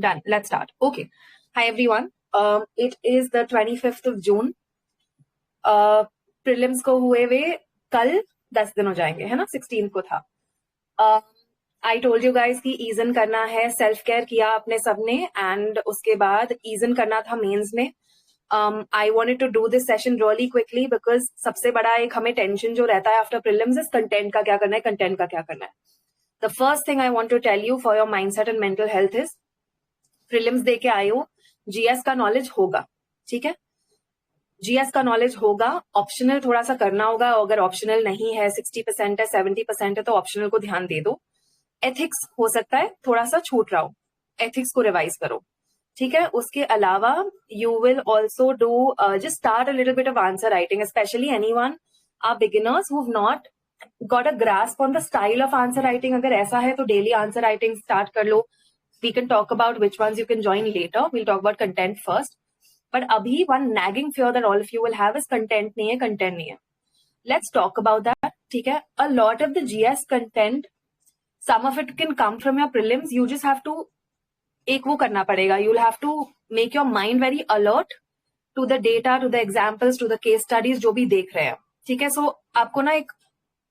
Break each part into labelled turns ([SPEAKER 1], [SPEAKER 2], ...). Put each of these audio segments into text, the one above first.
[SPEAKER 1] Done. Let's start. Okay. Hi everyone. It is the 25th of June. Prelims को हुए हुए कल 10 दिन हो जाएंगे, है ना? 16 को था. I told you guys कि ईजन करना है, सेल्फ केयर किया आपने सबने, एंड उसके बाद ईजन करना था मेंस में. I wanted to do this session really quickly because सबसे बड़ा एक हमें टेंशन जो रहता है आफ्टर प्रीलिम्स इज कंटेंट का क्या करना है, कंटेंट का क्या करना है. The first thing I want to tell you for your mindset and mental health is prelims दे के आए हो, जीएस का नॉलेज होगा, ठीक है? जीएस का नॉलेज होगा, ऑप्शनल थोड़ा सा करना होगा. अगर ऑप्शनल नहीं है, 60% है, 70% है, तो ऑप्शनल को ध्यान दे दो. एथिक्स हो सकता है थोड़ा सा छूट रहा हो, एथिक्स को रिवाइज करो, ठीक है? उसके अलावा you will also do just start a little bit of answer writing, specially anyone are beginners who have not got a grasp on the style of answer writing. अगर ऐसा है तो डेली आंसर राइटिंग स्टार्ट कर लो. We can talk about which ones you can join later. We'll talk about content first. But abhi one nagging fear that all of you will have is content nahi hai. Let's talk about that. ठीक है? A lot of the GS content, some of it can come from your prelims. You just have to एक वो करना पड़ेगा. You'll have to make your mind very alert to the data, to the examples, to the case studies जो भी देख रहे हैं. ठीक है? So आपको ना एक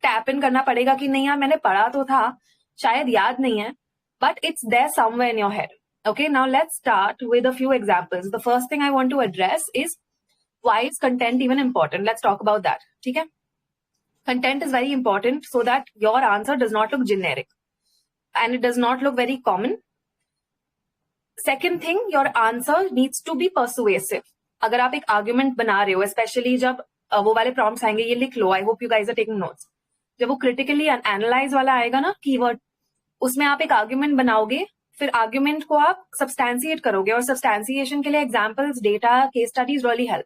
[SPEAKER 1] टैप इन करना पड़ेगा कि नहीं यार मैंने पढ़ा तो था, शायद याद नहीं है, but it's there somewhere in your head. Okay, now let's start with a few examples. The first thing I want to address is why is content even important? Let's talk about that. Okay? Content is very important so that your answer does not look generic and it does not look very common. Second thing, your answer needs to be persuasive. अगर आप एक argument बना रहे हो, especially जब वो वाले prompts आएंगे, ये लिख लो. I hope you guys are taking notes. जब वो critically analyze वाला आएगा ना keyword, उसमें आप एक आर्ग्यूमेंट बनाओगे, फिर आर्ग्यूमेंट को आप सब्सटैंशिएट करोगे, और सब्सटैंशिएशन के लिए examples, data, case studies really help.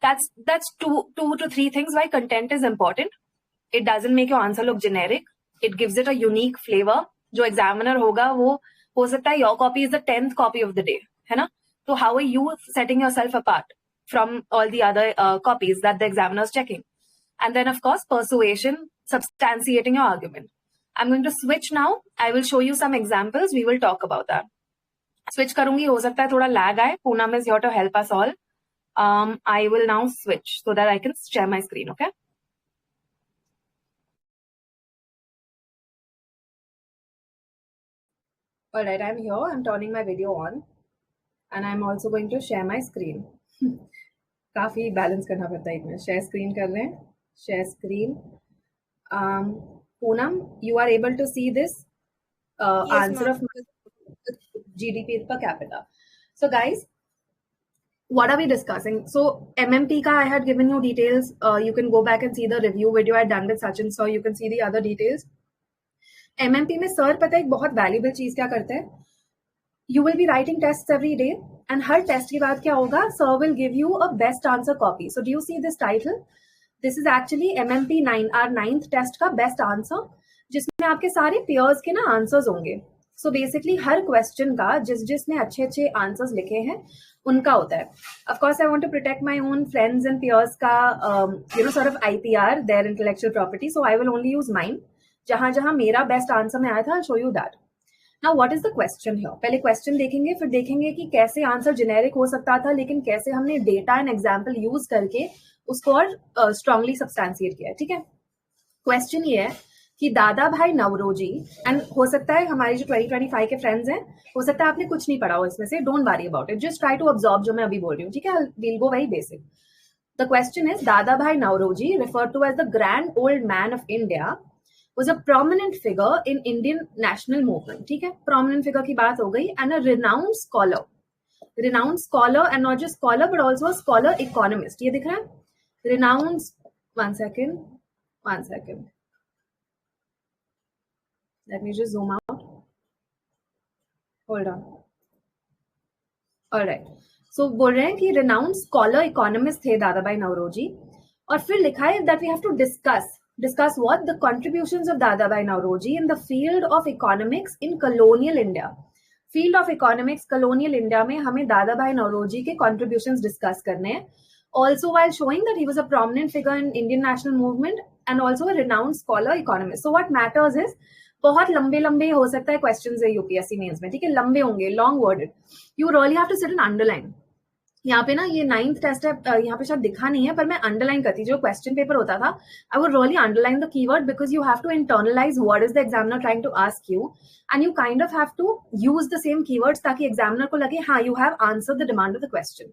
[SPEAKER 1] That's two to three things why content is important. It doesn't make your answer look generic. It gives it a unique flavor. जो examiner होगा वो हो सकता है your copy is the 10th copy of the day, है ना? तो how are you setting yourself apart from all the other copies that the examiner is checking? And then of course persuasion, substantiating your argument. I'm going to switch now. I will show you some examples. We will talk about that. Switch करूंगी, हो सकता है थोड़ा lag आए. Poonam is here to help us all. I will now switch so that I can share my screen, okay? All right, I'm here. I'm turning my video on. And I'm also going to share my screen. काफी balance करना पड़ता है इसमें. Share screen कर रहे हैं. Share screen. Poonam, you are able to see this yes, answer of GDP per capita. So guys, what are we discussing? So MMP ka I had given you details. You can go back and see the review video I had done with Sachin, so you can see the other details. MMP में sir पता है एक बहुत valuable चीज क्या करते हैं? You will be writing tests every day, and हर टेस्ट के बाद क्या होगा? Sir will give you a best answer copy. So do you see this title? This is actually MMP 9, our 9th test का बेस्ट आंसर, जिसमें आपके सारे pairs के ना आंसर्स होंगे. सो बेसिकली हर क्वेश्चन का जिसने अच्छे अच्छे आंसर्स लिखे हैं उनका होता है. Of course I want to protect my own friends and pairs का sort of IPR, their intellectual property, so I will only use mine. जहां जहां मेरा बेस्ट आंसर में आया था, I show you that. Now what is the question here? पहले question देखेंगे, फिर देखेंगे कि कैसे आंसर जेनेरिक हो सकता था, लेकिन कैसे हमने डेटा एंड एग्जाम्पल यूज करके उसको और स्ट्रांगली सब्सटैंशिएट किया है. ठीक है? क्वेश्चन ये है कि दादा भाई नवरोजी, एंड हो सकता है हमारे जो 2025 के फ्रेंड्स हैं, हो सकता है आपने कुछ नहीं पढ़ा हो इसमें से. Don't worry about it, just try to observe जो मैं अभी बोल रही हूँ. ठीक है? Will go very basic. The question is, Dadabhai Naoroji, referred to as the grand old man of India, was a prominent figure in Indian national movement. ठीक है? prominent figure की बात हो गई, and a renowned scholar and not just scholar but also a scholar economist. ये दिख रहा है? Renowned, one second. Let me just zoom out. Hold on. All right. So बोल रहे हैं कि renowned scholar economist थे दादा भाई नवरोजी, और फिर लिखा है that we have to discuss what the contributions of दादा भाई Naoroji in the field of economics in colonial India. Field of economics colonial India में हमें दादा भाई नवरोजी के contributions discuss करने हैं. Also while showing that he was a prominent figure in Indian national movement and also a renowned scholar economist. So what matters is बहुत लंबे लंबे हो सकता है क्वेश्चंस है यूपीएससी मेंस में, ठीक है, लंबे होंगे, long worded, you really have to sit and underline. यहाँ पे ना ये 9th टेस्ट है, यहाँ पे शायद दिखा नहीं है, पर मैं अंडरलाइन करती, जो क्वेश्चन पेपर होता था, I would really underline the keyword, because you have to internalise what is the examiner trying to ask you, and you kind of have to use the same keywords, ताकि examiner को लगे हाँ you have answer the demand of the question.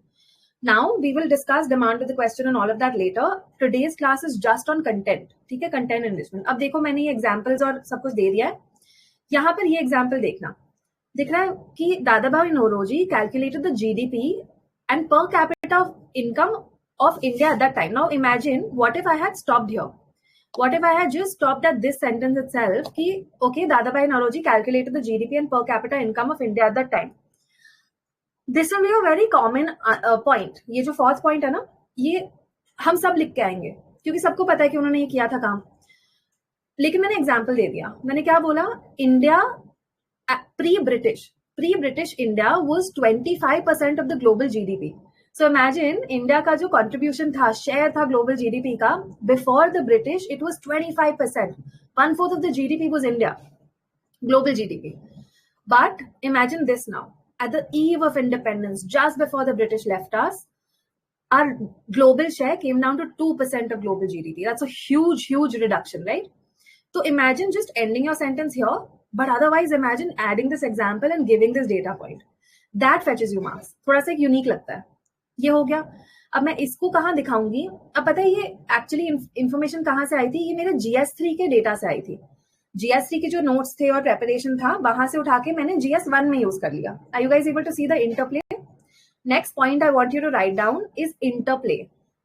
[SPEAKER 1] Now we will discuss demand of the question and all of that later. Today's class is just on content. ठीक है, content enrichment. अब देखो मैंने ये examples और सब कुछ दे दिया है. यहाँ पर ये example देखना, दिख रहा है कि Dadabhai Naoroji calculated the GDP and per capita income of India at that time. Now imagine what if I had stopped here. What if I had just stopped at this sentence itself कि okay, Dadabhai Naoroji calculated the GDP and per capita income of India at that time. This will be a very common point. ये जो fourth point है ना, ये हम सब लिख के आएंगे क्योंकि सबको पता है कि उन्होंने ये किया था काम. लेकिन मैंने एग्जाम्पल दे दिया. मैंने क्या बोला, India pre British India was 25% of the global GDP. So imagine India का जो कंट्रीब्यूशन था, शेयर था ग्लोबल जीडीपी का, before the British it was 25%. 1/4 of the GDP was India, global GDP. But imagine this now, at the eve of independence, just before the British left us, our global share came down to 2% of global GDP. That's a huge, huge reduction, right? So imagine just ending your sentence here, but otherwise imagine adding this example and giving this data point. That fetches you marks. थोड़ा सा unique लगता है. ये हो गया. अब मैं इसको कहाँ दिखाऊंगी? अब पता है ये एक्चुअली इंफॉर्मेशन कहाँ से आई थी? ये मेरे GS3 के डेटा से आई थी. GS3 के जो नोट्स थे और प्रेपरेशन था, वहां से उठा के मैंने GS1 में यूज कर लिया. Are you guys able to see the interplay? Next point I want you to write down is interplay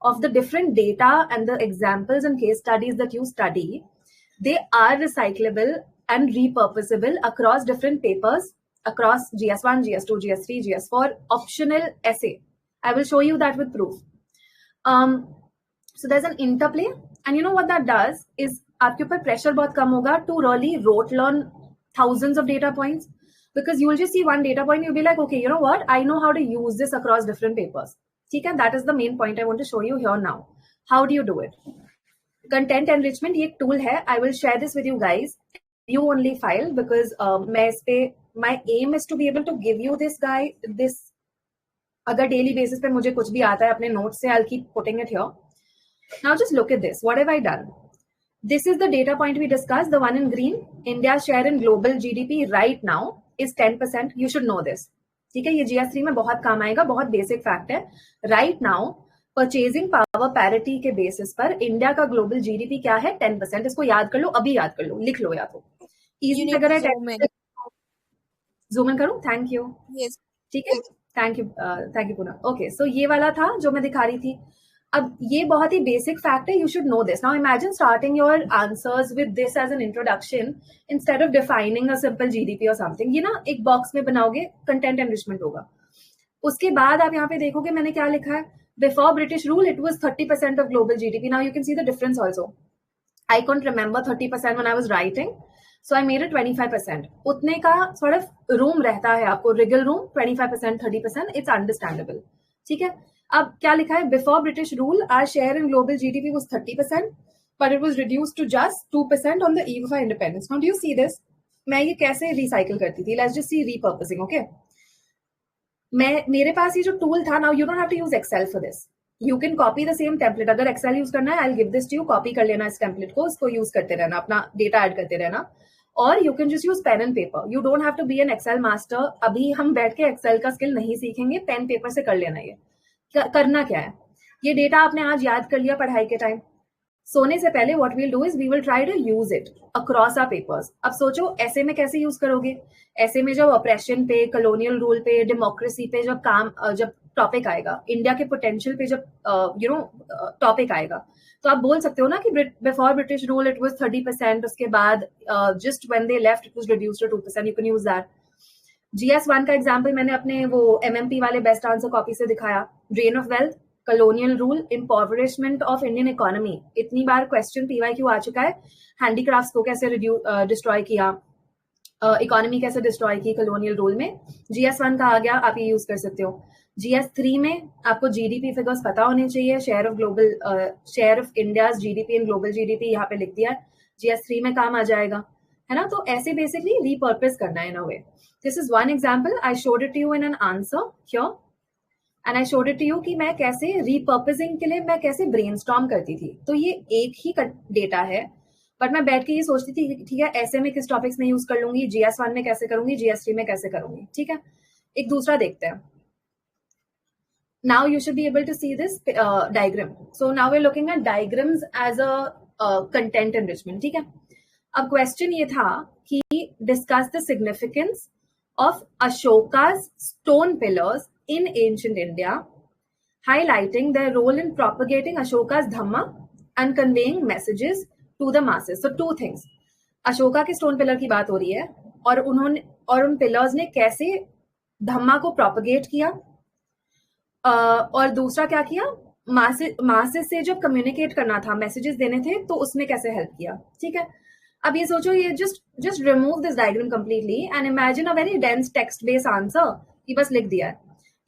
[SPEAKER 1] of the different data and the examples and case studies that you study. They are recyclable and repurposable across different papers, across GS1, GS2, GS3, GS4, optional essay. I will show you that with proof. So there's an interplay, and you know what that does is आपके ऊपर pressure बहुत कम होगा to really rote learn thousands of data points, because you will just see one data point, you'll be like, okay, you know what, I know how to use this across different papers. ठीक है, that is the main point I want to show you here now. How do you do it? Content enrichment ये एक tool है. I will share this with you guys. You only file, because मैं इस पे my aim is to be able to give you this अगर daily basis पे मुझे कुछ भी आता है अपने notes से, I'll keep putting it here. Now just look at this. What have I done? This is the data point we discussed, the one in green. India's share in global GDP right now is 10%. You should know this. ठीक है, ये GS3 में बहुत काम आएगा, बहुत basic fact है. Right now purchasing power parity के बेसिस पर इंडिया का ग्लोबल जीडीपी क्या है? 10%. इसको याद कर लो, अभी याद कर लो, लिख लो या तो. इजी फिगर है. जूम इन करूं? Thank you. ठीक है, थैंक यू पूनम. ओके, सो ये वाला था जो मैं दिखा रही थी. अब ये बहुत ही बेसिक फैक्ट है, you should know this. Now imagine starting your answers with this as an introduction instead of defining a simple GDP और समथिंग. ये ना एक बॉक्स में बनाओगे, कंटेंट एनरिचमेंट होगा. उसके बाद आप यहाँ पे देखोगे मैंने क्या लिखा है. Before British rule it was 30% of global GDP. Now you can see the difference also. I can't remember 30% when I was writing, so I made it 25%. उतने का सॉर्ट ऑफ रूम रहता है आपको, रिगल रूम. 25%, 30%, it's understandable. ठीक है, अब क्या लिखा है? Before British rule our share in global GDP was 30%, but it was reduced to just 2% on the eve of independence. Now do you see this? मैं ये कैसे रिसाइकिल करती थी? Let's just see repurposing. Okay, मेरे पास ये जो tool था, now you don't have to use Excel for this. You can copy the same template. अगर एक्सेल यूज करना है, I will give this to you. Copy कर लेना इस टेम्पलेट को, इसको यूज करते रहना, अपना डेटा ऐड करते रहना. और you can just use pen and paper. You don't have to be an Excel master. अभी हम बैठ के एक्सेल का स्किल नहीं सीखेंगे, पेन पेपर से कर लेना. ये करना क्या है? ये डेटा आपने आज याद कर लिया पढ़ाई के टाइम. सोने से पहले what we will do is we will try to use it across our papers. अब सोचो ऐसे में कैसे यूज करोगे? ऐसे में जब ऑपरेशन पे, कॉलोनियल रूल पे, डेमोक्रेसी पे जब टॉपिक आएगा, इंडिया के पोटेंशियल पे जब यू नो टॉपिक आएगा, तो आप बोल सकते हो ना कि before British rule it was 30%, उसके बाद just when they left it was reduced to 2%. You can use that. GS1 का एग्जाम्पल मैंने अपने वो MMP वाले बेस्ट आंसर कॉपी से दिखाया. Drain of wealth, colonial rule, impoverishment of Indian economy. इतनी बार क्वेश्चन PYQ आ चुका है. हैंडीक्राफ्ट्स को कैसे डिस्ट्रॉय किया, इकोनॉमी कैसे डिस्ट्रॉय की कॉलोनियल रूल में. GS1 का आ गया, आप ये यूज कर सकते हो. GS3 में आपको GDP फिगर्स पता होने चाहिए. Share of India's GDP in global GDP यहाँ पे लिख दिया है. GS3 में काम आ जाएगा. है ना। तो ऐसे बेसिकली रीपर्पस करना है in a way. This is one example. I showed it to you in an answer here and I showed it to you कि मैं कैसे रीपर्पसिंग के लिए मैं कैसे ब्रेनस्टॉर्म करती थी. तो ये एक ही डेटा है, बट मैं बैठ के ये सोचती थी ठीक है ऐसे में किस टॉपिक्स में यूज कर लूंगी, GS1 में कैसे करूंगी, GS3 में कैसे करूंगी. ठीक है, एक दूसरा देखते हैं. Now you should be able to see this diagram. So now we're looking at diagrams as a content enrichment. ठीक है, अब क्वेश्चन ये था कि discuss the significance of Ashoka's stone pillars in ancient India, highlighting their role in propagating Ashoka's Dhamma and conveying messages to the masses. So two things. Ashoka के stone pillar की बात हो रही है और उन पिलर्स ने कैसे धम्मा को प्रोपगेट किया और दूसरा क्या किया, मासेस से जब कम्युनिकेट करना था, मैसेजेस देने थे, तो उसमें कैसे हेल्प किया. ठीक है, अब ये सोचो, ये just remove this diagram completely and imagine a very dense text based answer कि बस लिख दिया है.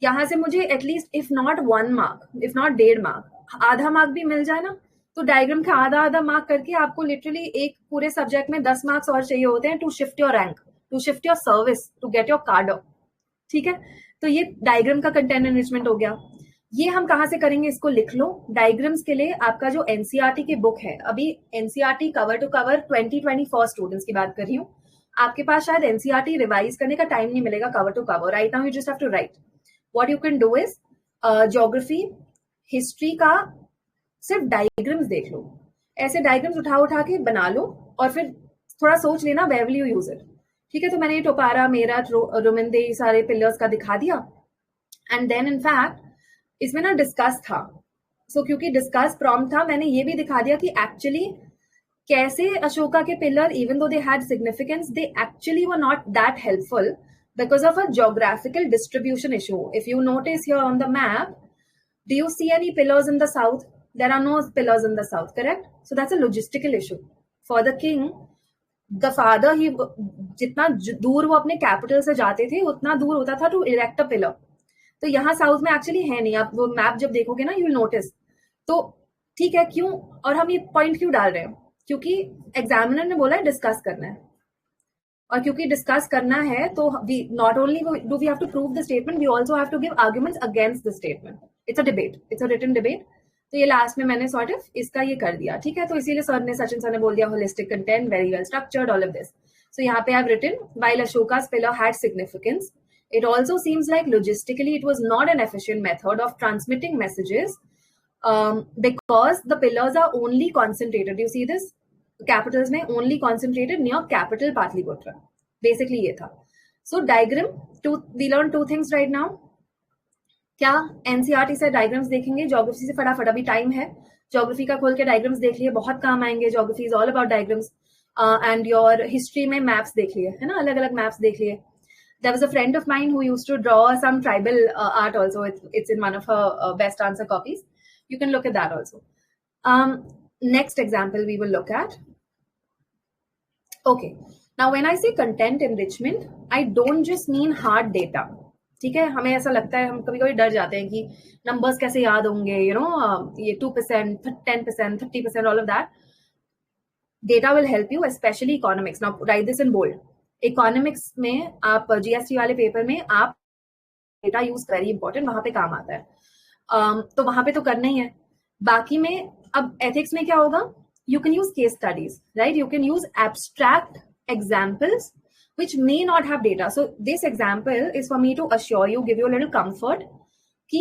[SPEAKER 1] यहाँ से मुझे at least if not 1 mark, if not 1.5 mark, आधा मार्क भी मिल जाए ना, तो डायग्राम का आधा मार्क करके आपको लिटरली एक पूरे सब्जेक्ट में 10 मार्क्स और चाहिए होते हैं to shift your rank, to shift your service, to get your card. ठीक है, तो ये डायग्राम का कंटेंट एनरिचमेंट हो गया. ये हम कहाँ से करेंगे, इसको लिख लो. डायग्राम्स के लिए आपका जो एनसीईआरटी की बुक है, अभी NCERT cover to cover 2024 students की बात कर रही हूँ, आपके पास शायद एनसीईआरटी रिवाइज करने का टाइम नहीं मिलेगा cover to cover. Right now you just have to write. What you can do is geography, history का सिर्फ डायग्राम्स देख लो. ऐसे डायग्राम्स उठा के बना लो और फिर थोड़ा सोच लेना where will you use it. ठीक है, तो मैंने टोपारा, मेरठ, रोमिंदे सारे पिलर्स का दिखा दिया. एंड देन इनफैक्ट इसमें ना डिस्कस था. सो क्योंकि डिस्कस प्रॉम्प्ट था, मैंने ये भी दिखा दिया कि एक्चुअली कैसे अशोका के pillar, even though they had significance, they actually were not that helpful because of a geographical distribution issue. If you notice here on the map, do you see any pillars in the south? There are no pillars in the south, correct? So that's a logistical issue. For the king, the father, he जितना दूर वो अपने capital से जाते थे उतना दूर होता था टू इरेक्ट अ पिलर. तो यहाँ साउथ में एक्चुअली है नहीं. आप वो मैप जब देखोगे ना, यू विल नोटिस. तो ठीक है, क्यों और हम ये पॉइंट क्यों डाल रहे हैं, क्योंकि एग्जामिनर ने बोला है डिस्कस करना है, और क्योंकि डिस्कस करना है तो not only do we have to prove the statement, we also have to give arguments against the statement. It's a debate, it's a written debate. तो ये लास्ट में मैंने सॉर्ट ऑफ इसका ये कर दिया. ठीक है, तो इसीलिए सचिन सर ने बोल दिया holistic content, very well structured, all of this. So यहाँ पे I have written while Ashoka's pillar had significance, it also seems like logistically it was not an efficient method of transmitting messages because the pillars are only concentrated. You see this? Capitals में only concentrated near capital Patliputra. Basically ये था. So diagram, we learn two things right now. क्या NCERT से diagrams देखेंगे, geography से फटाफट, अभी time है. ज्योग्राफी का खोल के डायग्राम्स देख लिए, बहुत काम आएंगे. Geography is all about diagrams. And your history में मैप्स देख लिए, है ना, अलग अलग मैप्स देख लिए. There was a friend of mine who used to draw some tribal art also. It's in one of her best answer copies. You can look at that also. Next example we will look at. Okay. Now when I say content enrichment, I don't just mean hard data. ठीक है, हमें ऐसा लगता है, हम कभी कभी डर जाते हैं कि नंबर्स कैसे याद होंगे, यू नो, ये 2%, 10%, 30%, all of that. Data will help you, specially economics. Now write this in bold. Economics में आप जीएसटी वाले पेपर में आप डेटा यूज, वेरी इंपॉर्टेंट, वहां पे काम आता है. तो वहां पे तो करना ही है. बाकी में अब एथिक्स में क्या होगा, you can use case studies, right, you can use abstract examples which may not have data. So this example is for me to assure you, give you a little comfort कि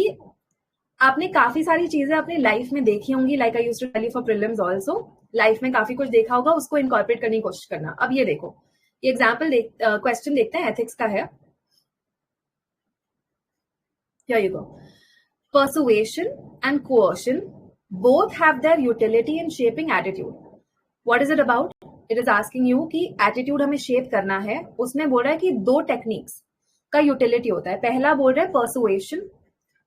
[SPEAKER 1] आपने काफी सारी चीजें अपनी life में देखी होंगी. Like I used to tell you for prelims also, life में काफी कुछ देखा होगा, उसको इनकॉर्पोरेट करने की कोशिश करना. अब ये देखो, ये एग्जाम्पल क्वेश्चन देखते हैं, एथिक्स का है. Here you go. Persuasion and coercion both have their utility in shaping attitude. What is it about? It is asking you कि एटीट्यूड हमें शेप करना है. उसमें बोल रहा है कि 2 टेक्निक्स का यूटिलिटी होता है. पहला बोल रहा है परसुएशन,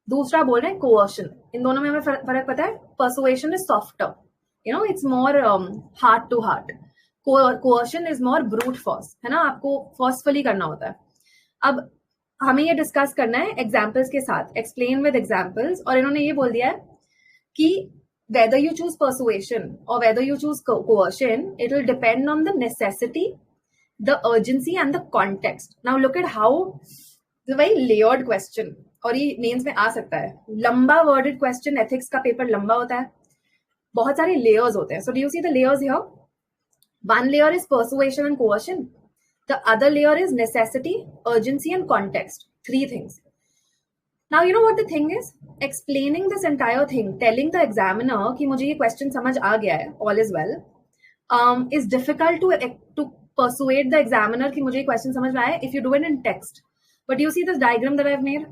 [SPEAKER 1] दूसरा बोल रहा है कोअर्शन. इन दोनों में हमें फर्क पता है. Persuasion is softer, you know, it's more heart to heart. Coercion is more brute force, है ना, आपको फोर्सफुली करना होता है. अब हमें ये डिस्कस करना है एग्जाम्पल्स के साथ, एक्सप्लेन विद एग्जाम्पल्स. और इन्होंने ये बोल दिया है कि whether you choose persuasion or whether you choose coercion, it will depend on the necessity the urgency and the context. Now look at how it's a very layered question, और ये mains में आ सकता है. लंबा worded question, ethics का paper लंबा होता है, बहुत सारे layers होते हैं. So do you see the layers here? One layer is persuasion and coercion. The other layer is necessity, urgency and context. 3 things. Now you know what the thing is? Explaining this entire thing, telling the examiner कि मुझे ये question समझ आ गया है, all is well, is difficult to persuade the examiner कि मुझे ये question समझ में आया if you do it in text. But you see this diagram that I've made?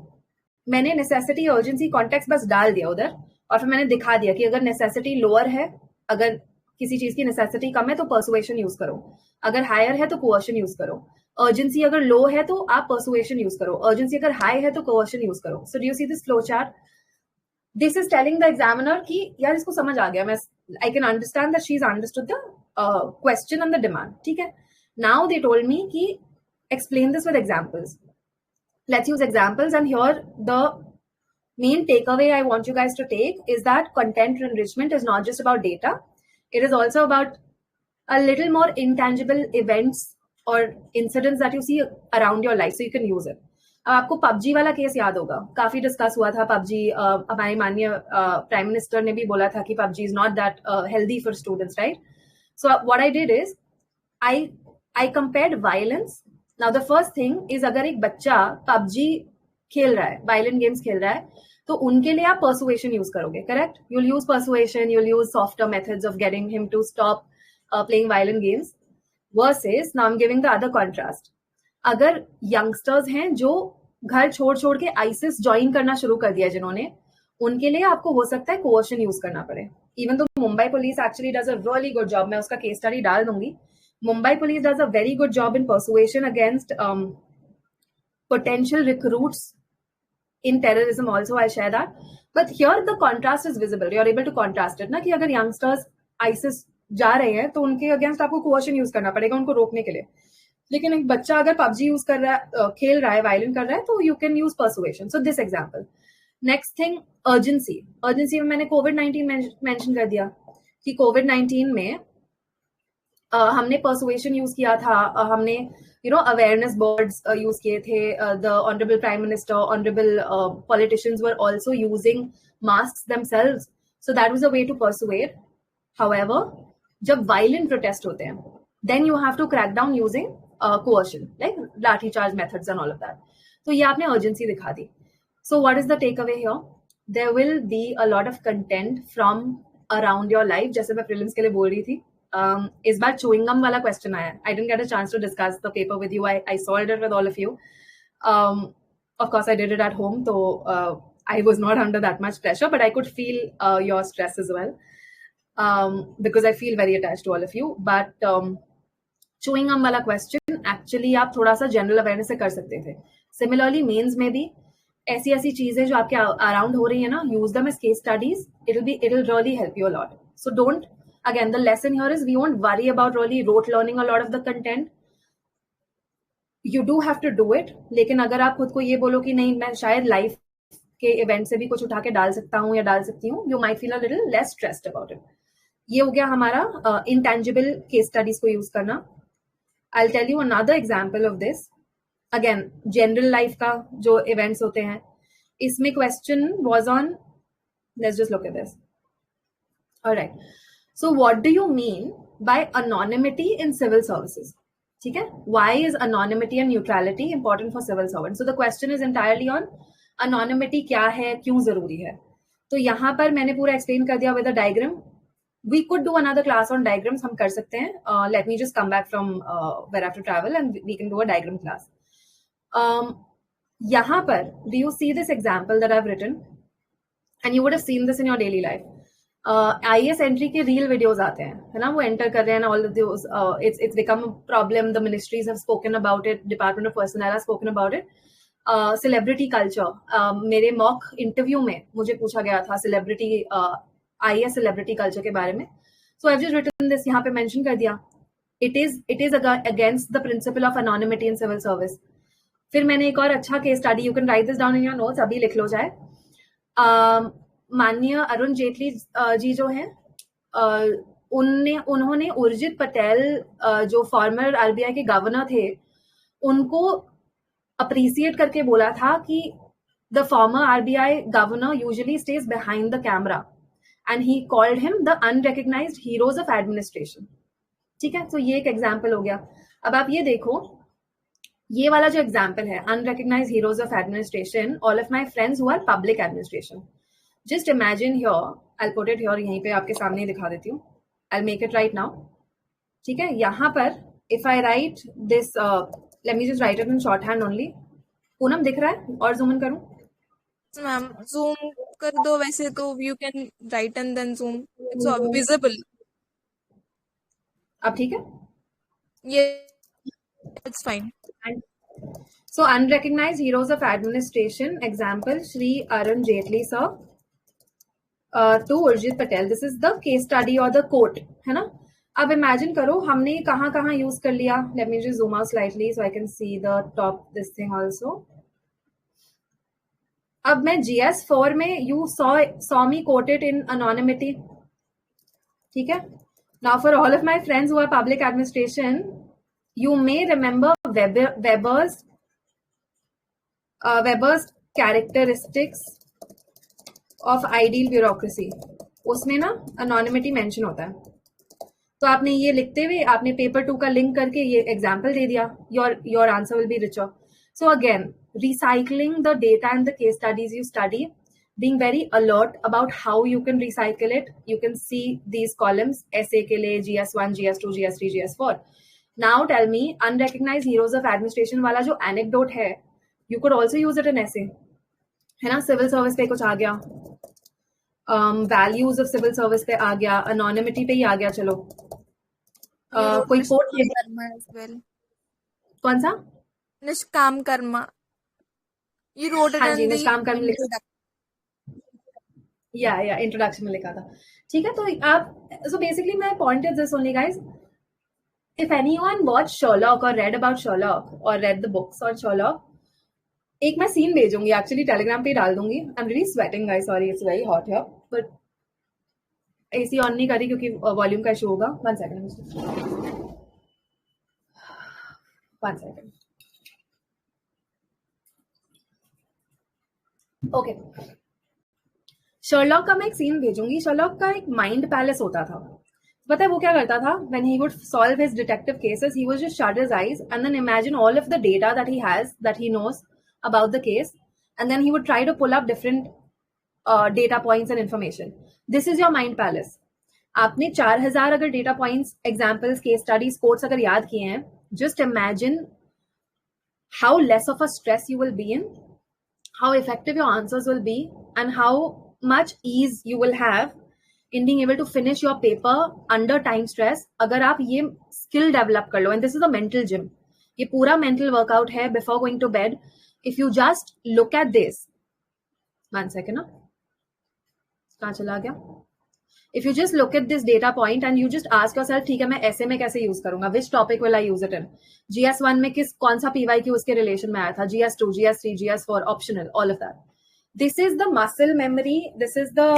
[SPEAKER 1] मैंने necessity, urgency, context बस डाल दिया उधर, और फिर मैंने दिखा दिया कि अगर necessity lower है, अगर किसी चीज की necessity कम है तो persuasion यूज करो, अगर higher है तो coercion यूज करो, urgency अगर low है तो आप persuasion यूज करो, urgency अगर high है तो coercion यूज करो. So do you see this flow chart? This is telling the examiner कि यार इसको समझ आ गया, मैं I can understand that she's understood the question and the demand. ठीक है. Now they told me कि explain this with examples. Let's use examples, and here the main takeaway I want you guys to take is that content enrichment is not just about data. It is also about a little more intangible events or incidents that you see around your life, so you can use it. अब आपको PUBG वाला case याद होगा, काफी discuss हुआ था PUBG. हमारे माननीय प्राइम मिनिस्टर ने भी बोला था कि PUBG is not that healthy for students, right? So what I did is I compared violence. Now the first thing is अगर एक बच्चा PUBG खेल रहा है, violent games खेल रहा है, तो उनके लिए आप persuasion यूज करोगे, correct? You'll use persuasion, you'll use softer methods of getting him to stop playing violent games. Versus, now I'm giving the other contrast. अगर youngsters हैं जो घर छोड़ छोड़ के ISIS ज्वाइन करना शुरू कर दिया जिन्होंने, उनके लिए आपको हो सकता है coercion यूज करना पड़े. Even though Mumbai police actually does a really good job, मैं उसका case study डाल दूंगी. Mumbai police does a very good job in persuasion against potential recruits in terrorism also. I'll share that. But here the contrast is visible. You're able to contrast it ना कि अगर youngsters ISIS जा रहे हैं तो उनके against आपको कोएशन use करना पड़ेगा उनको रोकने के लिए. लेकिन एक बच्चा अगर PUBG यूज कर रहा है, खेल रहा है, वायलेंट कर रहा है, तो you can use persuasion. So this example. Next thing, urgency. Urgency में मैंने कोविड-19 मेंशन कर दिया कि कोविड-19 में हमने परसुएशन यूज किया था, हमने अवेयरनेस बोर्ड्स यूज किए थे. The honourable prime minister, honourable politicians were also using masks themselves, so that was a way to persuade. However, जब वायलेंट प्रोटेस्ट होते हैं, then you have to crack down using coercion, like lathi charge methods and all of that. तो ये आपने urgency दिखा दी. So what is the takeaway here? There will be a lot of content from around your life. जैसे मैं prelims के लिए बोल रही थी, इस बार chewing gum वाला question आया. I didn't get a chance to discuss the paper with you. I solved it with all of you. Of course, I did it at home, so I was not under that much pressure, but I could feel your stress as well, because I feel very attached to all of you. But chewing gum वाला question actually आप थोड़ा सा general awareness से कर सकते थे. Similarly mains में भी ऐसी ऐसी चीजें जो आपके अराउंड हो रही है ना, use them as case studies. It will really help you a lot. So don't, again the lesson here is we won't worry about really rote learning a lot of the content. You do have to do it. लेकिन अगर आप खुद को ये बोलो कि नहीं, मैं शायद लाइफ के इवेंट से भी कुछ उठा के डाल सकता हूँ या डाल सकती हूँ, you might feel a little less stressed about it. ये हो गया हमारा इंटेंजिबल केस स्टडीज को यूज करना. I'll tell you another example of this. Again, general life का जो events होते हैं, इसमें question was on, let's just look at this. All right. So what do you mean by anonymity in civil services? ठीक है? Why is anonymity and neutrality important for civil servants? So the question is entirely on anonymity क्या है, क्यों जरूरी है. तो यहाँ पर मैंने पूरा explain कर दिया with a diagram. We could do another class on diagrams. हम कर सकते हैं. Let me just come back from where I have to travel and we can do a diagram class. यहाँ पर, do you see this example that I've written? And you would have seen this in your daily life. IAS entry के real videos आते हैं, है ना? वो enter कर रहे हैं, all of those. It's become a problem. The ministries have spoken about it. Department of Personnel has spoken about it. Celebrity culture. मेरे mock interview में मुझे पूछा गया था celebrity IAS celebrity culture के बारे में. So I've just written this, यहाँ पे mention कर दिया. It is against the principle of anonymity in civil service. फिर मैंने एक और अच्छा case study, you can write this down in your notes, अभी लिख लो जाए. माननीय अरुण जेटली जी जो हैं, उन्होंने उर्जित पटेल जो फॉर्मर आरबीआई के गवर्नर थे उनको अप्रिसिएट करके बोला था कि the former RBI governor usually stage behind the camera and he called him the unrecognised heroes of administration. ठीक है, तो ये एक एग्जाम्पल हो गया। अब आप ये देखो, ये वाला जो एग्जाम्पल है unrecognised heroes of administration, all of my friends who are public administration. Just imagine here, I put it here, यहीं पे आपके सामने दिखा देती हूँ, I make it right now. ठीक है, यहाँ पर if I write this, let me just write it in shorthand only. Poonam दिख रहा है और जूम इन करूं?
[SPEAKER 2] मैम जूम कर दो, वैसे तो you can write and then zoom, it's visible.
[SPEAKER 1] अब ठीक है,
[SPEAKER 2] ये it's fine.
[SPEAKER 1] So unrecognized heroes of administration, example Shri Arun Jaitley sir to Urjit Patel. This is the case study or the quote, है ना? अब imagine करो हमने कहाँ कहाँ यूज कर लिया। Let me just zoom out slightly so I can see the top this thing also. अब मैं GS4 में you saw me quoted in anonymity. ठीक है? Now for all of my friends who are public administration, you may remember Weber's characteristics of ideal bureaucracy. उसमें ना anonymity mention होता है। तो आपने ये लिखते हुए आपने पेपर 2 का लिंक करके ये एग्जाम्पल दे दिया, your answer will be richer. So again, recycling the data and the case studies you study, being very alert about how you can recycle it. You can see these columns, essay के लिए GS1, GS2, GS3, GS4. Now tell me, unrecognized heroes of administration वाला जो anecdote है, you could also use it in essay, है ना? Civil service पे कुछ आ गया, वैल्यूज ऑफ सिविल सर्विस पे आ गया, anonymity पे ही आ गया। चलो कोई कोट, कौन सा?
[SPEAKER 2] निष्काम कर्मा, you wrote it
[SPEAKER 1] हाँ जी,
[SPEAKER 2] in the
[SPEAKER 1] निष्काम कर्म लिखा, या इंट्रोडक्शन में लिखा था। ठीक है, तो आप, so basically my point is this only guys, if anyone watched Sherlock or read about Sherlock or read the books on Sherlock, एक मैं सीन भेजूंगी एक्चुअली, टेलीग्राम पे डाल दूंगी। I am really sweating guys, sorry it's very hot here, but AC on नहीं करी क्योंकि volume का इशू होगा। 1 सेकंड, 1 सेकंड। ओके, शर्लॉक का मैं एक सीन भेजूंगी। शर्लॉक का एक माइंड पैलेस होता था। पता है वो क्या करता था? when he would solve his detective cases, he would just shut his eyes and then imagine all of the data that he has, that he knows about the case, and then he would try to pull up different data points and information. This is your mind palace. आपने 4000 अगर data points, examples, case studies, quotes अगर याद किए हैं, just imagine how less of a stress you will be in, how effective your answers will be, and how much ease you will have in being able to finish your paper under time stress. अगर आप ये skill develop कर लो, and this is a mental gym, ये पूरा mental workout है before going to bed. If you just look at this, 1 second ना, कहाँ चला गया? If you just look at this data point and you just ask yourself, ठीक है मैं ऐसे में कैसे यूज करूंगा, which topic will I use it in? GS1 में कौन सा PYQ उसके रिलेशन में आया था, GS2, GS3, GS4, optional, all of that. This is the muscle memory, this is the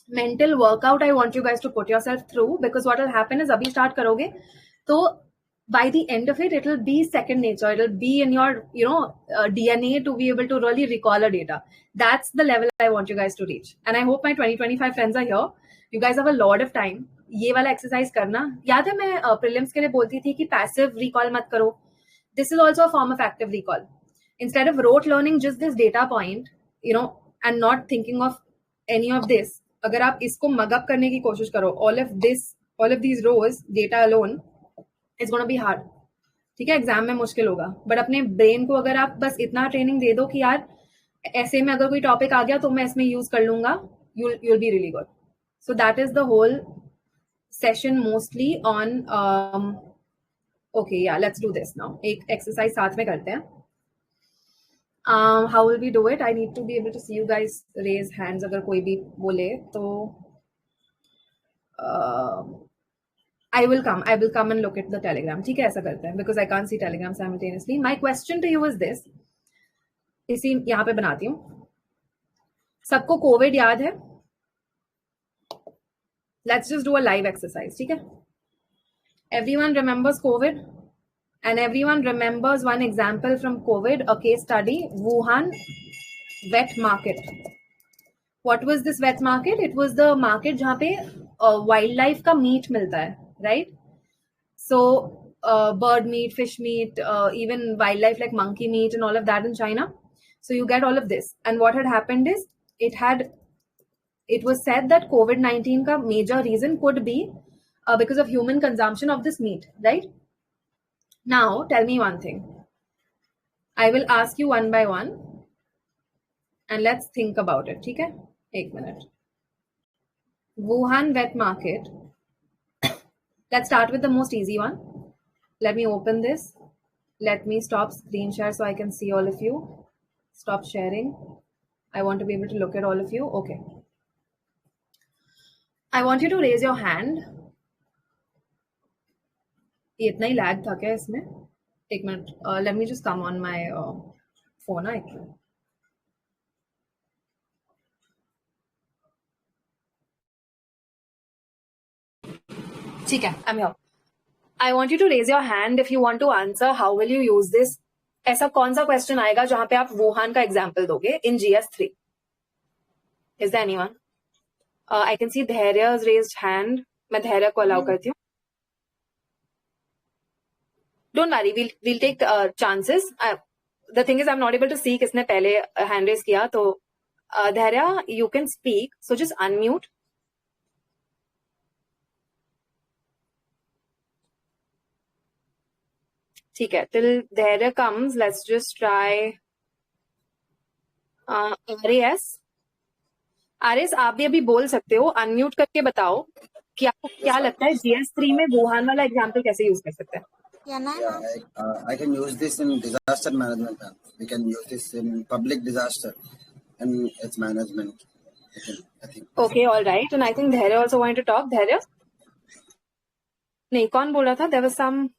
[SPEAKER 1] mental workout I want you guys to put yourself through, because what will happen is अभी start करोगे तो by the end of it, it will be second nature. It will be in your, DNA to be able to really recall a data. That's the level I want you guys to reach. And I hope my 2025 friends are here. You guys have a lot of time. ये वाला exercise करना, याद है मैं prelims के लिए बोलती थी कि passive recall मत करो. This is also a form of active recall. Instead of rote learning just this data point, and not thinking of any of this, अगर आप इसको mug up करने की कोशिश करो, all of these rows, data alone, it's going to be hard. ठीक है, exam में मुश्किल होगा, बट अपने ब्रेन को अगर आप बस इतना ट्रेनिंग दे दो कि यार ऐसे में अगर कोई टॉपिक आ गया तो मैं इसमें यूज कर लूंगा, you'll be really good. So that is the whole session mostly on okay, yeah, let's do this now. एक एक्सरसाइज साथ में करते हैं. How will we do it? I need to be able to see you guys raise hands अगर कोई भी बोले तो I will come and look at the Telegram. ठीक है, ऐसा करते हैं, because I can't see Telegram simultaneously. My question to you is this. इसी यहाँ पे बनाती हूँ. सबको कोविड याद है? Let's just do a live exercise, ठीक है? Everyone remembers COVID, and everyone remembers one example from COVID, a case study, Wuhan wet market. What was this wet market? It was the market जहाँ पे wildlife का meat मिलता है, right? So bird meat, fish meat, even wildlife like monkey meat and all of that in China. So you get all of this. And what had happened is it was said that COVID-19 ka major reason could be because of human consumption of this meat, right? Now, tell me one thing. I will ask you one by one and let's think about it, ठीक है? एक minute. Wuhan wet market. Let's start with the most easy one. Let me open this. Let me stop screen share so I can see all of you. Stop sharing. I want to be able to look at all of you. Okay. I want you to raise your hand. ये इतना ही lag था क्या इसमें? एक minute. Let me just come on my phone. एक minute. ठीक है. I'm here. I want you to raise your hand if you want to answer. How will you use this? ऐसा कौन सा क्वेश्चन आएगा जहां पे आप वुहान का एग्जाम्पल दोगे in GS3? Is there anyone? I can see Dhairya's raised hand. मैं धैर्य को अलाउ करती हूँ. Don't worry, we'll take chances. The thing is, I'm not able to see किसने पहले hand raise किया. तो Dhairya, you can speak. So just unmute. ठीक है. Till Dhairya comes, let's just try RAS. RAS, आप भी अभी बोल सकते हो. Unmute करके बताओ कि आपको क्या लगता है GS3 में वुहान वाला एग्जाम्पल कैसे यूज कर सकते हैं?
[SPEAKER 3] I can use this in disaster management. We can use this in public disaster and its management. I think.
[SPEAKER 1] Okay, all right. And I think Dhairya also wanted to talk. Dhairya? नहीं, कौन बोल रहा था? There was some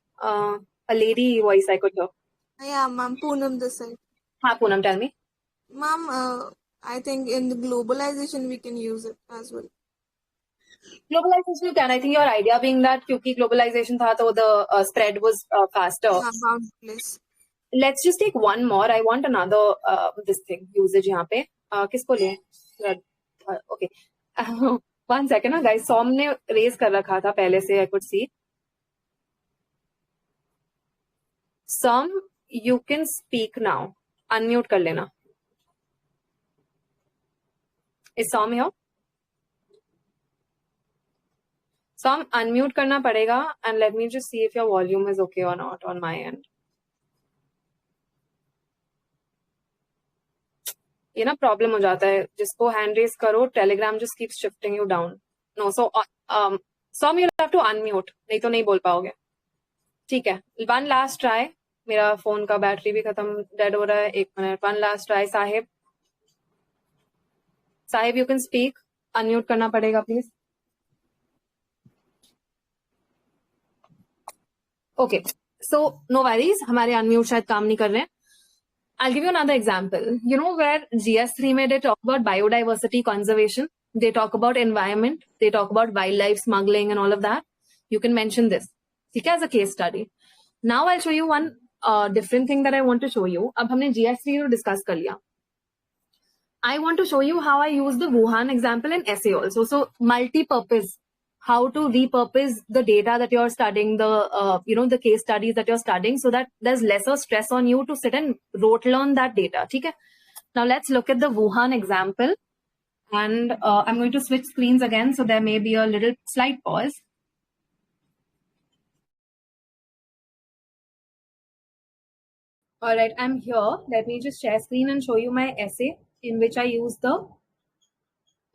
[SPEAKER 1] a lady voice I could hear.
[SPEAKER 2] Yeah, ma'am. Poonam this side.
[SPEAKER 1] हाँ, Poonam, tell me.
[SPEAKER 2] Ma'am, I think in the globalization we can use it as well.
[SPEAKER 1] Globalization you can. I think your idea being that क्योंकि globalization था तो the spread was faster.
[SPEAKER 2] Yeah, boundless.
[SPEAKER 1] Let's just take one more. I want another this thing usage यहाँ पे. किसको लिए? Okay. One second ना guys. Som ने raise कर रखा था पहले से. I could see. Som, you can speak now. Unmute कर लेना. Is Som here? Som, unmute करना पड़ेगा and let me just see if your volume is okay or not on my end. ये ना प्रॉब्लम हो जाता है. जिसको हैंड रेज करो, Telegram just keeps shifting you down. No, so Som, you'll have to unmute. नहीं तो नहीं बोल पाओगे. ठीक है. One last try. मेरा फोन का बैटरी भी खत्म डेड हो रहा है. एक minute. One last try. Sahib, you can speak. Unmute करना पड़ेगा please. Okay, so no worries. हमारे unmute शायद काम नहीं कर रहे हैं. I'll give you another example. You know where GS3 में they talk about biodiversity conservation, they talk about environment, they talk about wildlife smuggling and all of that. You can mention this. ठीक है, as a case study. Now I'll show you one different thing that I want to show you. अब हमने GS3 को discuss कर लिया. I want to show you how I use the Wuhan example in essay also. So multi-purpose. How to repurpose the data that you're studying, the case studies that you're studying, so that there's lesser stress on you to sit and rote learn that data. Okay? Now let's look at the Wuhan example, and I'm going to switch screens again, so there may be a little slight pause. All right, I'm here. Let me just share screen and show you my essay in which I use the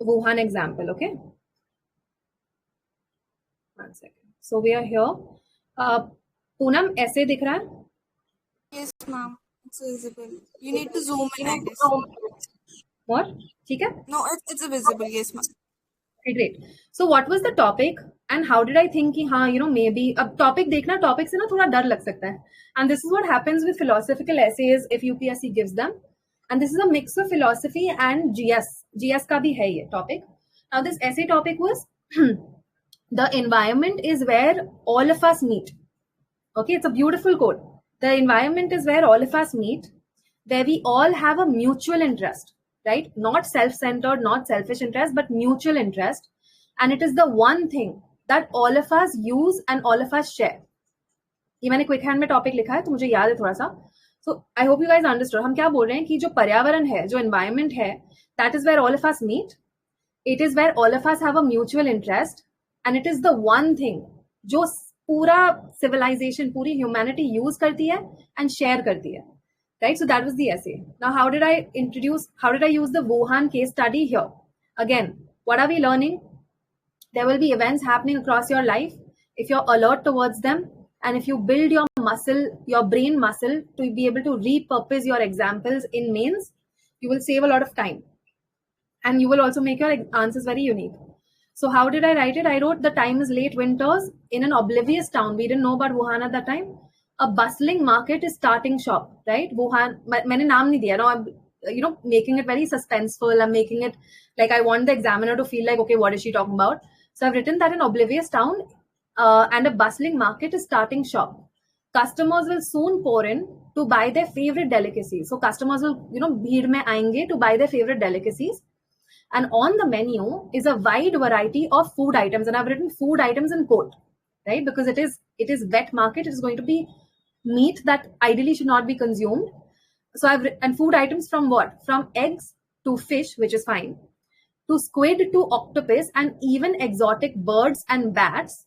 [SPEAKER 1] Wuhan example. Okay. One second. So we are here. Poonam, essay दिख रहा है?
[SPEAKER 2] Yes, ma'am. It's visible. You need to zoom in, I guess.
[SPEAKER 1] What? ठीक है?
[SPEAKER 2] No, it's visible. Yes, ma'am.
[SPEAKER 1] Okay, great. So what was the topic and how did I think कि हाँ, maybe अब topic देखना, topic से ना थोड़ा डर लग सकता है. And this is what happens with philosophical essays if UPSC gives them. And this is a mix of philosophy and GS. GS का भी है ये topic. Now this essay topic was the environment is where all of us meet. Okay, it's a beautiful quote. The environment is where all of us meet, where we all have a mutual interest, right? Not self-centered, not selfish interest, but mutual interest. And it is the one thing that all of us use and all of us share. ये मैंने quick hand में topic लिखा है तो मुझे याद है थोड़ा सा. So I hope you guys understood. हम क्या बोल रहे हैं कि जो पर्यावरण है, जो एनवायरमेंट है, that is where all of us meet. It is where all of us have a mutual interest and it is the one thing जो पूरा सिविलाइजेशन, पूरी ह्यूमैनिटी यूज करती है एंड शेयर करती है, right? So that was the essay. Now, how did I use the Wuhan case study here? Again, what are we learning? There will be events happening across your life. If you're alert towards them, and if you build your muscle, your brain muscle, to be able to repurpose your examples in mains, you will save a lot of time. And you will also make your answers very unique. So how did I write it? I wrote, the time is late winters in an oblivious town. We didn't know about Wuhan at that time. A bustling market is starting shop, right? Wuhan, मैंने नाम नहीं दिया. No, I'm, making it very suspenseful. I'm making it like I want the examiner to feel like, okay, what is she talking about? So I've written that an oblivious town and a bustling market is starting shop. Customers will soon pour in to buy their favorite delicacies. So customers will, भीड़ में आएंगे to buy their favorite delicacies. And on the menu is a wide variety of food items. And I've written food items in quote, right? Because it is wet market. It is going to be meat that ideally should not be consumed. So and food items from what? From eggs to fish, which is fine, to squid to octopus, and even exotic birds and bats.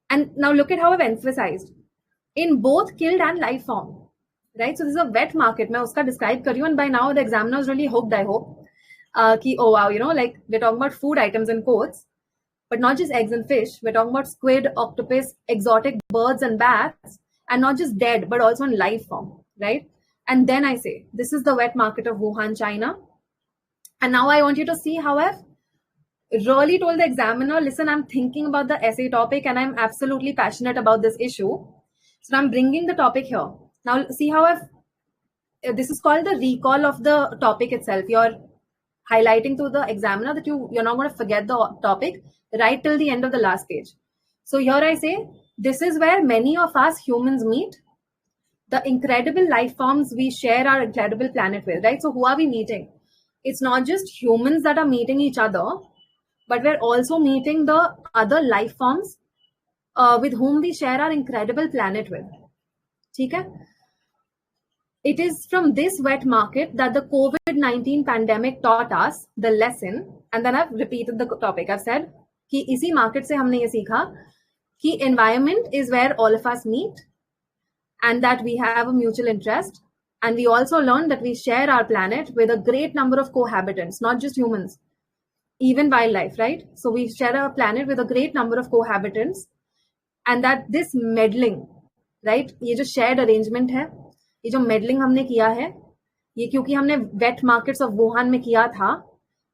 [SPEAKER 1] And now look at how I've emphasized in both killed and live form, right? So this is a wet market. मैं उसका describe कर रही हूँ, and by now the examiner is really hooked, I hope. Ki, oh wow, like we're talking about food items in quotes, but not just eggs and fish. We're talking about squid, octopus, exotic birds and bats, and not just dead, but also in live form, right? And then I say, this is the wet market of Wuhan, China. And now I want you to see how I've really told the examiner, listen, I'm thinking about the essay topic and I'm absolutely passionate about this issue. So I'm bringing the topic here. Now see how this is called the recall of the topic itself. You're highlighting to the examiner that you're not going to forget the topic right till the end of the last page. So here I say, this is where many of us humans meet, the incredible life forms we share our incredible planet with, right? So who are we meeting? It's not just humans that are meeting each other, but we're also meeting the other life forms with whom we share our incredible planet with. Okay? It is from this wet market that the COVID-19 pandemic taught us the lesson. And then I've repeated the topic. I've said कि इसी market से हमने ये सीखा कि environment is where all of us meet and that we have a mutual interest. And we also learned that we share our planet with a great number of cohabitants, not just humans, even wildlife, right? So we share our planet with a great number of cohabitants, and that this meddling, right? ये जो shared arrangement है, ये जो meddling हमने किया है, ये क्योंकि हमने wet markets of Wuhan में किया था,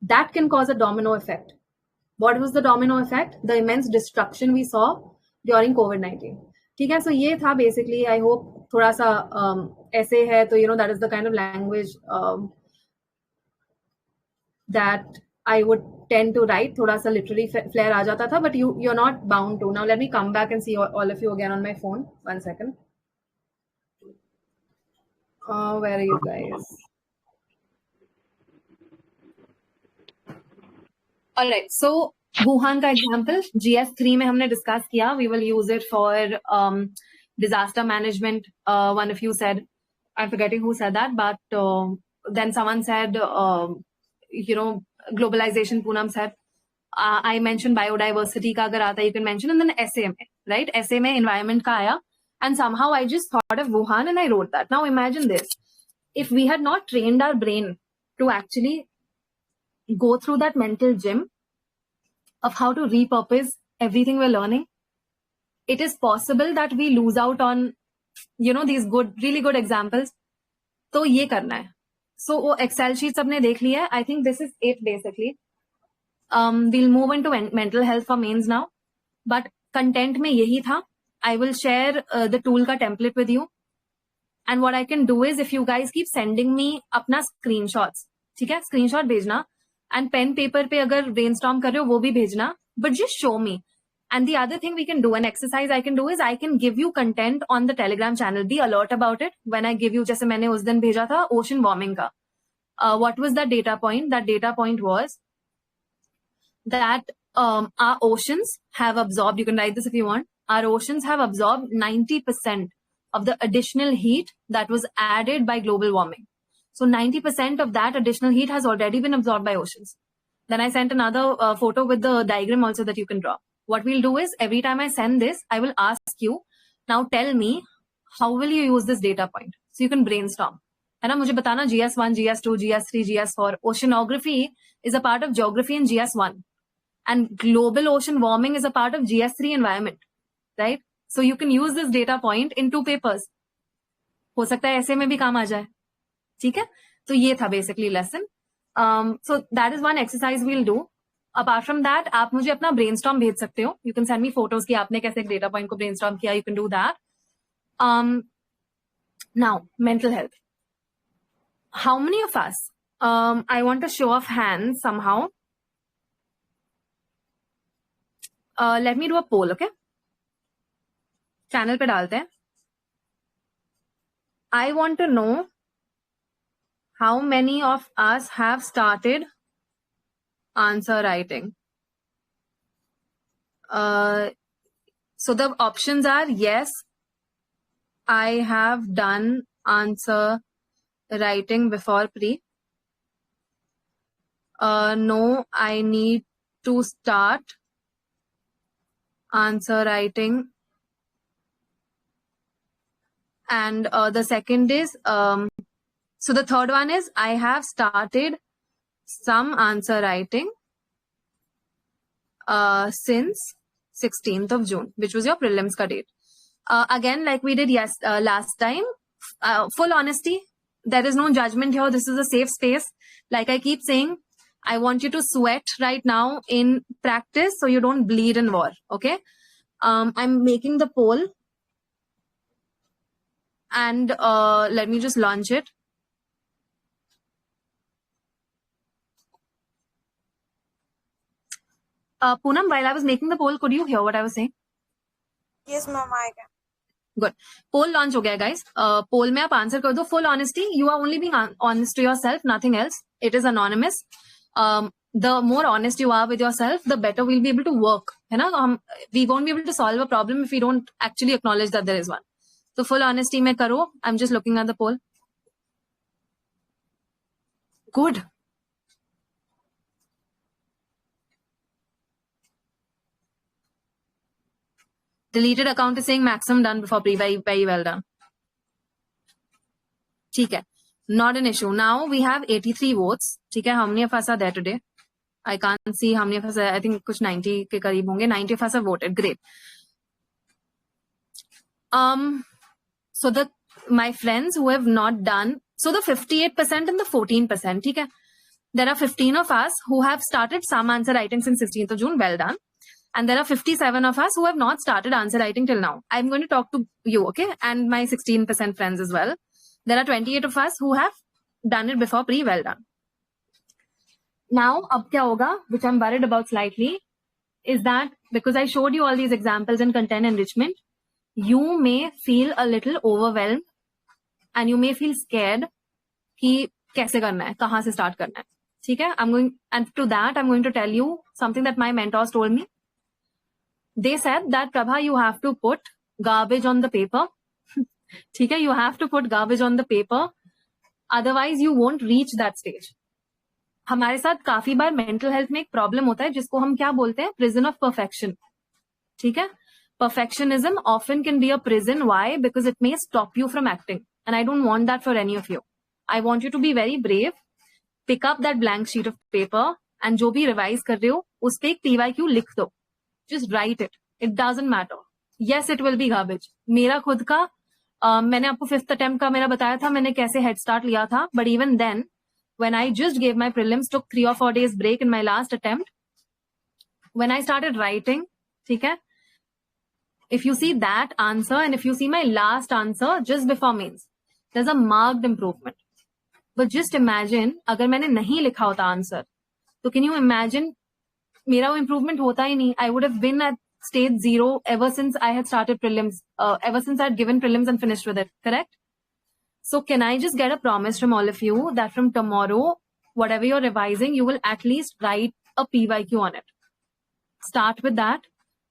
[SPEAKER 1] that can cause a domino effect. What was the domino effect? The immense destruction we saw during COVID-19. ठीक है, so ये था basically. I hope थोड़ा सा essay है, तो that is the kind of language that I would tend to write. थोड़ा सा literary flair आ जाता था, but you're not bound to. Now let me come back and see all of you again on my phone. 1 second. Where are you guys? All right, so Wuhan का example GS3 में हमने discuss किया. We will use it for disaster management. One of you said, I'm forgetting who said that, but then someone said, globalization. Poonam said, I mentioned biodiversity का अगर आता you can mention, and then essay में, right? Essay में environment का आया, and somehow I just thought of Wuhan and I wrote that. Now imagine this: if we had not trained our brain to actually go through that mental gym of how to repurpose everything we're learning, it is possible that we lose out on, these really good examples. तो ये करना है. So वो Excel sheets सबने देख लिया है. I think this is it basically. We'll move into mental health for mains now. But content में यही था. I will share the tool का template with you. And what I can do is, if you guys keep sending me अपना screenshots, ठीक है? Screenshot भेजना. And pen paper पे अगर brainstorm कर रहे हो वो भी भेजना. but just show me. And the other thing we can do, an exercise I can do is I can give you content on the Telegram channel. Be alert about it. When I give you, जैसे मैंने उस दिन भेजा था ocean warming का. What was that data point? That data point was that our oceans have absorbed, you can write this if you want, our oceans have absorbed 90% of the additional heat that was added by global warming. So 90% of that additional heat has already been absorbed by oceans. Then I sent another photo with the diagram also that you can draw. What we'll do is every time I send this, I will ask you, now tell me, how will you use this data point? So you can brainstorm. है ना, मुझे बताना GS1, GS2, GS3, GS4. Oceanography is a part of geography in GS1. And global ocean warming is a part of GS3 environment, right? So you can use this data point in 2 papers. हो सकता है ऐसे में भी काम आ जाए, ठीक है? तो ये था basically lesson. So that is one exercise we'll do. Apart from that, आप मुझे अपना brainstorm भेज सकते हो. You can send me photos कि आपने कैसे एक data point को brainstorm किया. You can do that. Now, mental health. How many of us? I want a show of hands somehow. Let me do a poll, okay? Channel पे डालते हैं. I want to know how many of us have started answer writing. So the options are yes, I have done answer writing before pre. No, I need to start answer writing. And the second is, so the third one is, I have started some answer writing since 16th of June, which was your prelims ka date. Again, like we did last time, full honesty, there is no judgment here. This is a safe space. Like I keep saying, I want you to sweat right now in practice so you don't bleed in war, okay? I'm making the poll. And let me just launch it. Poonam, while I was making the poll, could you hear what I was saying?
[SPEAKER 2] Yes, ma'am, I can.
[SPEAKER 1] Good. Poll launch हो गया, guys. Poll में आप answer कर दो. Full honesty, you are only being honest to yourself, nothing else. It is anonymous. The more honest you are with yourself, the better we'll be able to work. है ना? We won't be able to solve a problem if we don't actually acknowledge that there is one. So full honesty में करो. I'm just looking at the poll. Good. Deleted account is saying maximum done before pre. Very well done. ठीक है. Not an issue. Now we have 83 votes. ठीक है. How many of us are there today? I can't see how many of us are. I think कुछ 90 के करीब होंगे. 90 of us have voted. Great. So my friends who have not done, so the 58% and the 14%, ठीक है. There are 15 of us who have started some answer writing since 16th of June. Well done. And there are 57 of us who have not started answer writing till now. I'm going to talk to you, okay? And my 16% friends as well. There are 28 of us who have done it before pre. Well done. Now, ab kya hoga, which I'm worried about slightly, is that because I showed you all these examples in content enrichment, you may feel a little overwhelmed and you may feel scared कि कैसे करना है, कहाँ से start करना है. ठीक है? And to that, I'm going to tell you something that my mentors told me. They said that, Prabha, you have to put garbage on the paper. ठीक है? You have to put garbage on the paper. Otherwise, you won't reach that stage. हमारे साथ काफी बार mental health में एक problem होता है जिसको हम क्या बोलते हैं? Prison of perfection. ठीक है? Perfectionism often can be a prison. Why? Because it may stop you from acting. And I don't want that for any of you. I want you to be very brave. Pick up that blank sheet of paper and जो भी revise कर रहे हो, उस पे एक PYQ लिख दो. Just write it. It doesn't matter. Yes, it will be garbage. मेरा खुद का, मैंने आपको 5th attempt का मेरा बताया था, मैंने कैसे head start लिया था. But even then, when I just gave my prelims, took 3 or 4 days break in my last attempt, when I started writing, ठीक है? If you see that answer and if you see my last answer just before mains, there's a marked improvement. But just imagine, अगर मैंने नहीं लिखा होता answer, तो can you imagine मेरा वो इम्प्रूवमेंट होता ही नहीं. I would have been at stage 0 ever since I had started prelims, ever since I had given prelims and finished with it, correct? So can I just get a promise from all of you that from tomorrow, whatever you're revising, you will at least write a PYQ on it. Start with that.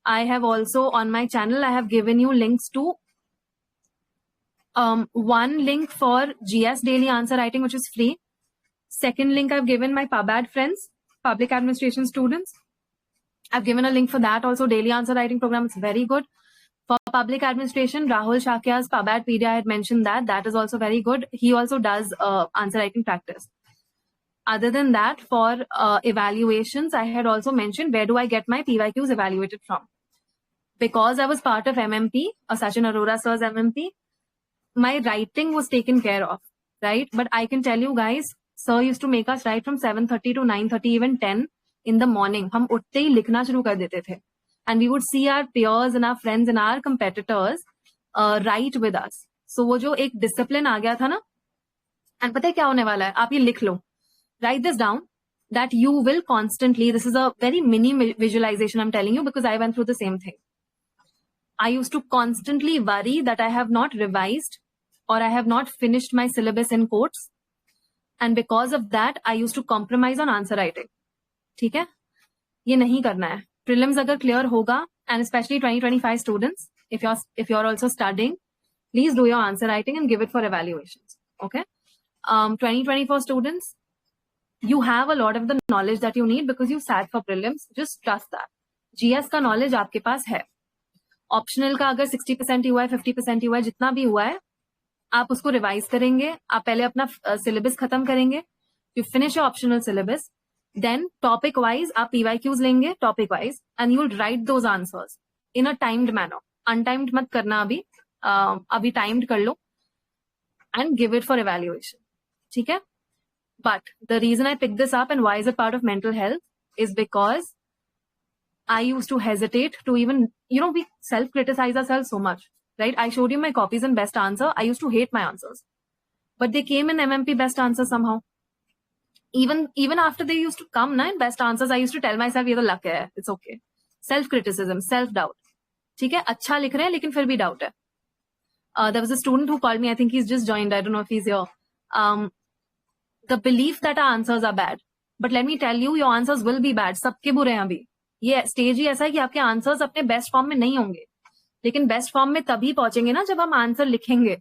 [SPEAKER 1] I have also on my channel, I have given you links to one link for GS daily answer writing, which is free. Second link I've given my PubAd friends, public administration students. I've given a link for that also, daily answer writing program. It's very good. For public administration, Rahul Shakya's PubAdpedia, I had mentioned that. That is also very good. He also does answer writing practice. Other than that, for evaluations, I had also mentioned where do I get my PYQs evaluated from. Because I was part of MMP, Sachin Arora sir's MMP, my writing was taken care of, right? But I can tell you guys, sir used to make us write from 7:30 to 9:30, even 10 in the morning. हम उठते ही लिखना शुरू कर देते थे. And we would see our peers and our friends and our competitors write with us. So वो जो एक discipline आ गया था ना, and पता है क्या होने वाला है? आप ये लिख लो. Write this down, that you will constantly, this is a very mini visualization I'm telling you because I went through the same thing. I used to constantly worry that I have not revised or I have not finished my syllabus in quotes. And because of that, I used to compromise on answer writing. ठीक है? ये नहीं करना है. Prelims अगर clear होगा, and especially 2025 students, if you're also studying, please do your answer writing and give it for evaluations. Okay? 2024 students, you have a lot of the knowledge that you need because you sat for prelims. Just trust that. GS का knowledge आपके पास है. Optional का अगर 60% ही हुआ है, 50% ही हुआ है, जितना भी हुआ है, आप उसको रिवाइज करेंगे. आप पहले अपना सिलेबस खत्म करेंगे. You finish your optional syllabus. Then topic wise आप PYQs लेंगे topic wise and you will write those answers in a timed manner. Untimed मत करना अभी timed कर लो and give it for evaluation. ठीक है? But the reason I picked this up and why is it part of mental health is because I used to hesitate to even, we self-criticize ourselves so much, right? I showed you my copies and best answer. I used to hate my answers, but they came in MMP best answers somehow. Even after they used to come in best answers, I used to tell myself, ये तो luck है, it's okay. Self-criticism, self-doubt. ठीक है, अच्छा लिख रहे हैं, लेकिन फिर भी doubt है. There was a student who called me, I think he's just joined, I don't know if he's here. The belief that our answers are bad. But let me tell you, your answers will be bad. सबके बुरे हैं अभी. ये stage ही ऐसा है कि आपके answers अपने बेस्ट फॉर्म में नहीं होंगे, लेकिन बेस्ट फॉर्म में तभी पहुंचेंगे ना जब हम आंसर लिखेंगे.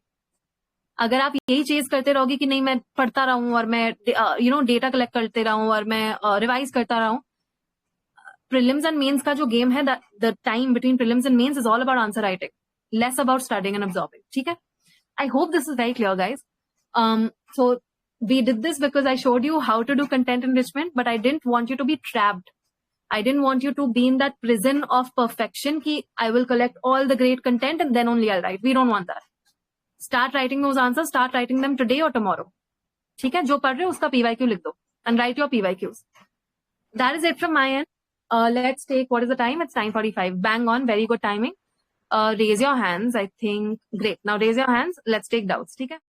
[SPEAKER 1] अगर आप यही चेज करते रहोगे कि नहीं मैं पढ़ता रहूं और मैं डेटा कलेक्ट करते रहूं और मैं रिवाइज करता रहूं, प्रीलिम्स एंड मेंस का जो गेम है, the time between prelims and mains is all about answer writing, less about studying and absorbing. ठीक है? I hope this is very clear guys. So we did this because I showed you how to do content enrichment, but I didn't want you to be trapped. I didn't want you to be in that prison of perfection ki I will collect all the great content and then only I'll write. We don't want that. Start writing those answers. Start writing them today or tomorrow. ठीक है? जो पढ़ रहे हो उसका PYQ लिख दो and write your PYQs. That is it from my end. Let's take, what is the time? It's 9:45. Bang on. Very good timing. Raise your hands. I think great. Now raise your hands. Let's take doubts. ठीक है?